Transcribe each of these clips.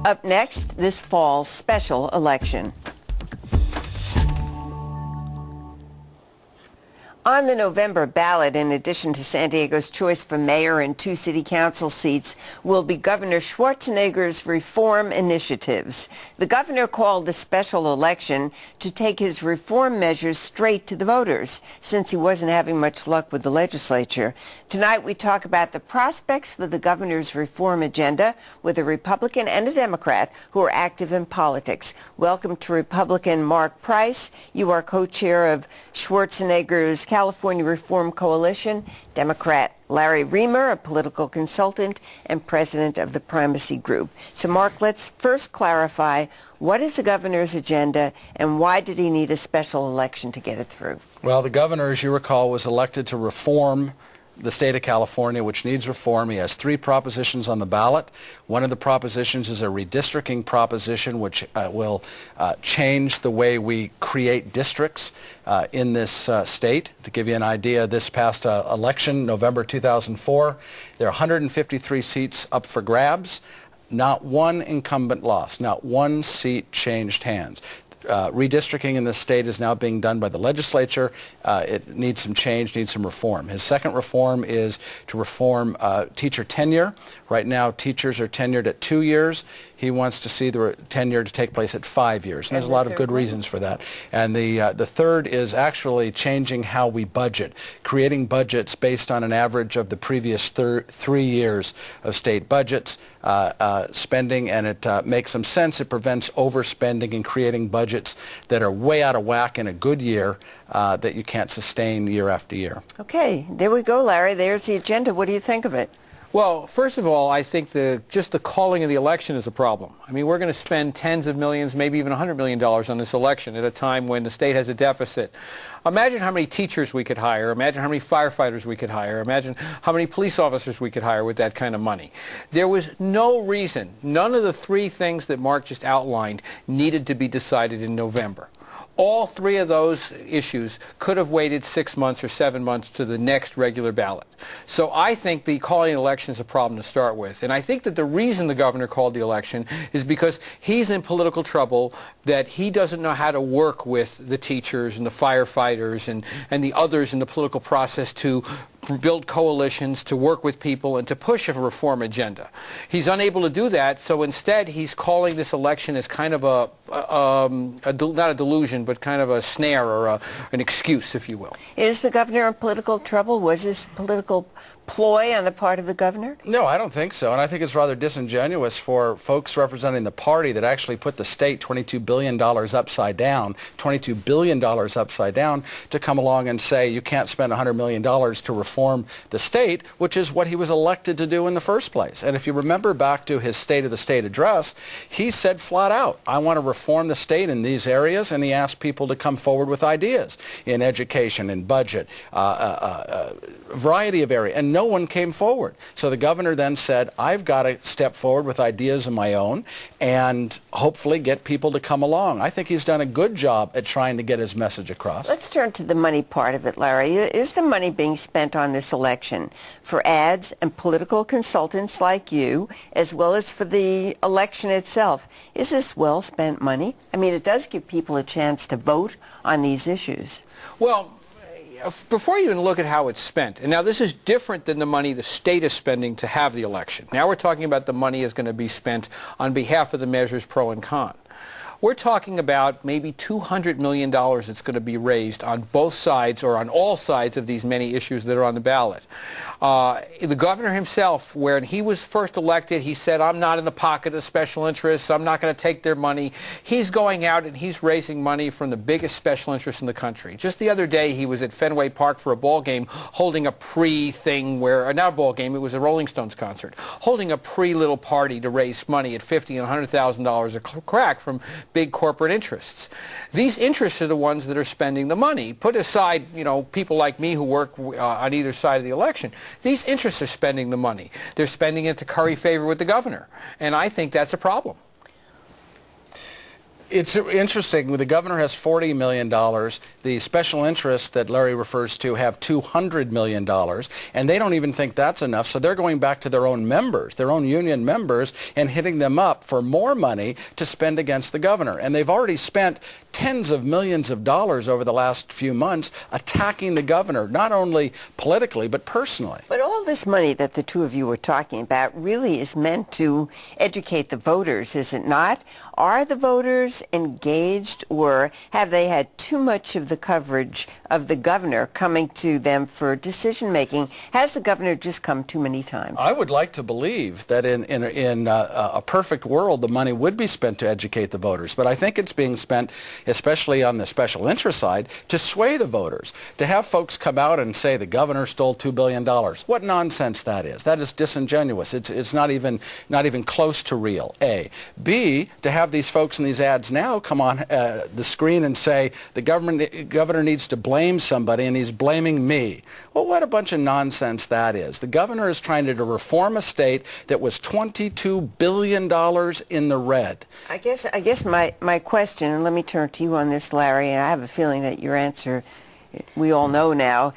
Up next, this fall's special election. On the November ballot, in addition to San Diego's choice for mayor and 2 city council seats, will be Governor Schwarzenegger's reform initiatives. The governor called the special election to take his reform measures straight to the voters, since he wasn't having much luck with the legislature. Tonight, we talk about the prospects for the governor's reform agenda with a Republican and a Democrat who are active in politics. Welcome to Republican Mark Price. You are co-chair of Schwarzenegger's California Reform Coalition, Democrat Larry Remer, a political consultant and president of the Primacy Group. So, Mark, let's first clarify, what is the governor's agenda and why did he need a special election to get it through? Well, the governor, as you recall, was elected to reform the state of California, which needs reform. He has 3 propositions on the ballot. One of the propositions is a redistricting proposition, which will change the way we create districts in this state. To give you an idea, this past election, November 2004, there are 153 seats up for grabs. Not one incumbent lost. Not one seat changed hands. Redistricting in this state is now being done by the legislature. It needs some change, needs some reform. His second reform is to reform teacher tenure. Right now, teachers are tenured at 2 years. He wants to see the tenure to take place at 5 years. And there's a lot of good reasons for that. And the third is actually changing how we budget, creating budgets based on an average of the previous 3 years of state budgets, spending, and it makes some sense. It prevents overspending and creating budgets that are way out of whack in a good year that you can't sustain year after year. Okay, there we go, Larry. There's the agenda. What do you think of it? Well, first of all, I think just the calling of the election is a problem. I mean, we're going to spend tens of millions, maybe even $100 million on this election at a time when the state has a deficit. Imagine how many teachers we could hire. Imagine how many firefighters we could hire. Imagine how many police officers we could hire with that kind of money. There was no reason, none of the 3 things that Mark just outlined needed to be decided in November. All 3 of those issues could have waited 6 months or 7 months to the next regular ballot. So I think the calling an election is a problem to start with. And I think that the reason the governor called the election is because he's in political trouble, that he doesn't know how to work with the teachers and the firefighters and the others in the political process to build coalitions, to work with people, and to push a reform agenda. He's unable to do that, so instead he's calling this election as kind of not a delusion, but kind of a snare or an excuse, if you will. Is the governor in political trouble? Was this political ploy on the part of the governor? No, I don't think so, and I think it's rather disingenuous for folks representing the party that actually put the state $22 billion upside down, $22 billion upside down, to come along and say you can't spend $100 million to reform the state, which is what he was elected to do in the first place. And if you remember back to his State of the State address, he said flat out, I want to reform the state in these areas, and he asked people to come forward with ideas in education, in budget, a variety of areas, and no one came forward. So the governor then said, I've got to step forward with ideas of my own and hopefully get people to come along. I think he's done a good job at trying to get his message across. Let's turn to the money part of it, Larry. Is the money being spent on this election for ads and political consultants like you, as well as for the election itself? Is this well-spent money? I mean, it does give people a chance to vote on these issues. Well, before you even look at how it's spent, and now this is different than the money the state is spending to have the election. Now we're talking about the money is going to be spent on behalf of the measures pro and con. We're talking about maybe $200 million that's going to be raised on both sides or on all sides of these many issues that are on the ballot. The governor himself, when he was first elected, he said, I'm not in the pocket of special interests. I'm not going to take their money. He's going out and he's raising money from the biggest special interests in the country. Just the other day, he was at Fenway Park for a ball game holding a pre-thing where, not a ball game, it was a Rolling Stones concert, holding a pre-little party to raise money at $50,000 and $100,000 a crack from big corporate interests. These interests are the ones that are spending the money. Put aside, people like me who work on either side of the election. These interests are spending the money. They're spending it to curry favor with the governor. And I think that's a problem. It's interesting. The governor has $40 million. The special interests that Larry refers to have $200 million, and they don't even think that's enough, so they're going back to their own members, their own union members, and hitting them up for more money to spend against the governor. And they've already spent tens of millions of dollars over the last few months attacking the governor, not only politically, but personally. But all this money that the two of you were talking about really is meant to educate the voters, is it not? Are the voters engaged, or have they had too much of the coverage of the governor coming to them for decision-making? Has the governor just come too many times? I would like to believe that in a perfect world, the money would be spent to educate the voters. But I think it's being spent, especially on the special interest side, to sway the voters. To have folks come out and say the governor stole $2 billion. What nonsense that is. That is disingenuous. It's not even close to real, A. B, to have these folks in these ads now come on the screen and say the governor needs to blame somebody and he's blaming me. Well, what a bunch of nonsense that is. The governor is trying to reform a state that was $22 billion in the red. I guess my question, and let me turn to you on this, Larry, and I have a feeling that your answer we all know now,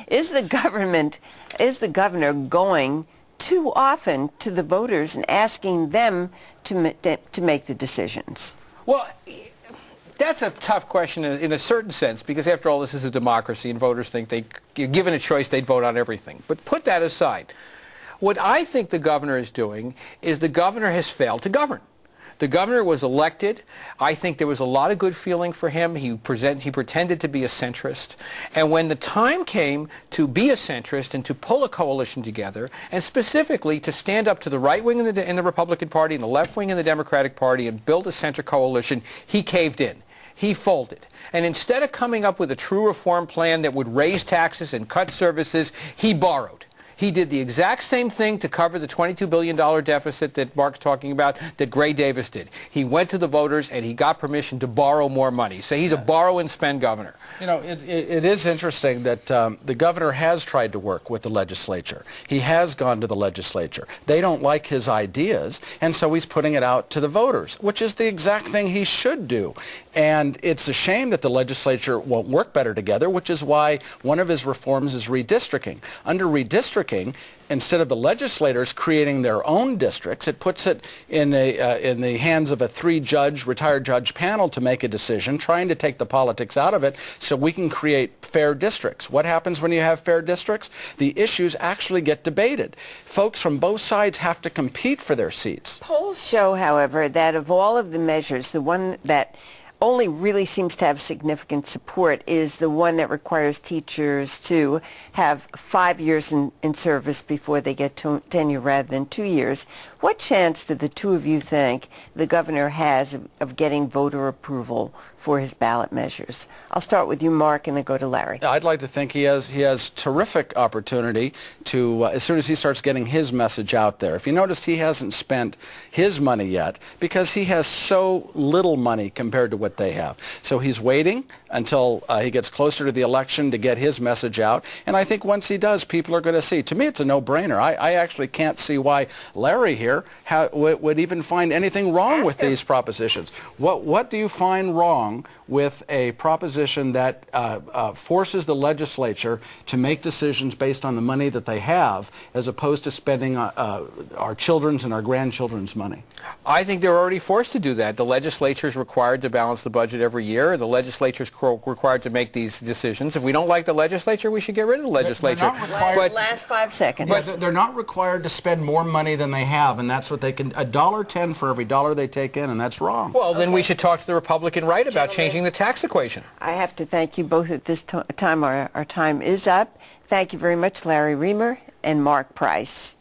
is the governor going too often to the voters and asking them to make the decisions? Well, that's a tough question in a certain sense, because after all, this is a democracy and voters think given a choice, they'd vote on everything. But put that aside. What I think the governor is doing is the governor has failed to govern. The governor was elected. I think there was a lot of good feeling for him. He pretended to be a centrist. And when the time came to be a centrist and to pull a coalition together, and specifically to stand up to the right wing in the Republican Party and the left wing in the Democratic Party and build a center coalition, he caved in. He folded. And instead of coming up with a true reform plan that would raise taxes and cut services, he borrowed. He did the exact same thing to cover the $22 billion deficit that Mark's talking about that Gray Davis did. He went to the voters and he got permission to borrow more money. So he's a borrow and spend governor. You know, it is interesting that the governor has tried to work with the legislature. He has gone to the legislature. They don't like his ideas, and so he's putting it out to the voters, which is the exact thing he should do. And it's a shame that the legislature won't work better together, which is why one of his reforms is redistricting. Under redistricting, instead of the legislators creating their own districts, it puts it in the hands of a retired judge panel to make a decision, trying to take the politics out of it so we can create fair districts. What happens when you have fair districts? The issues actually get debated. Folks from both sides have to compete for their seats. Polls show, however, that of all of the measures, the one that only really seems to have significant support is the one that requires teachers to have 5 years in service before they get tenure rather than 2 years. What chance do the two of you think the governor has of getting voter approval for his ballot measures? I'll start with you, Mark, and then go to Larry. I'd like to think he has terrific opportunity to, as soon as he starts getting his message out there. If you noticed, he hasn't spent his money yet because he has so little money compared to what they have. So he's waiting until he gets closer to the election to get his message out. And I think once he does, people are going to see. To me, it's a no-brainer. I actually can't see why Larry here would even find anything wrong with these propositions. What do you find wrong with a proposition that forces the legislature to make decisions based on the money that they have, as opposed to spending our children's and our grandchildren's money? I think they're already forced to do that. The legislature is required to balance the budget every year. The legislature is required to make these decisions. If we don't like the legislature, we should get rid of the legislature. Last 5 seconds. But they're not required to spend more money than they have, and that's what they can. $1.10 for every dollar they take in, and that's wrong. Well, then we should talk to the Republican right about changing the tax equation. I have to thank you both at this time. Our time is up. Thank you very much, Larry Reamer and Mark Price.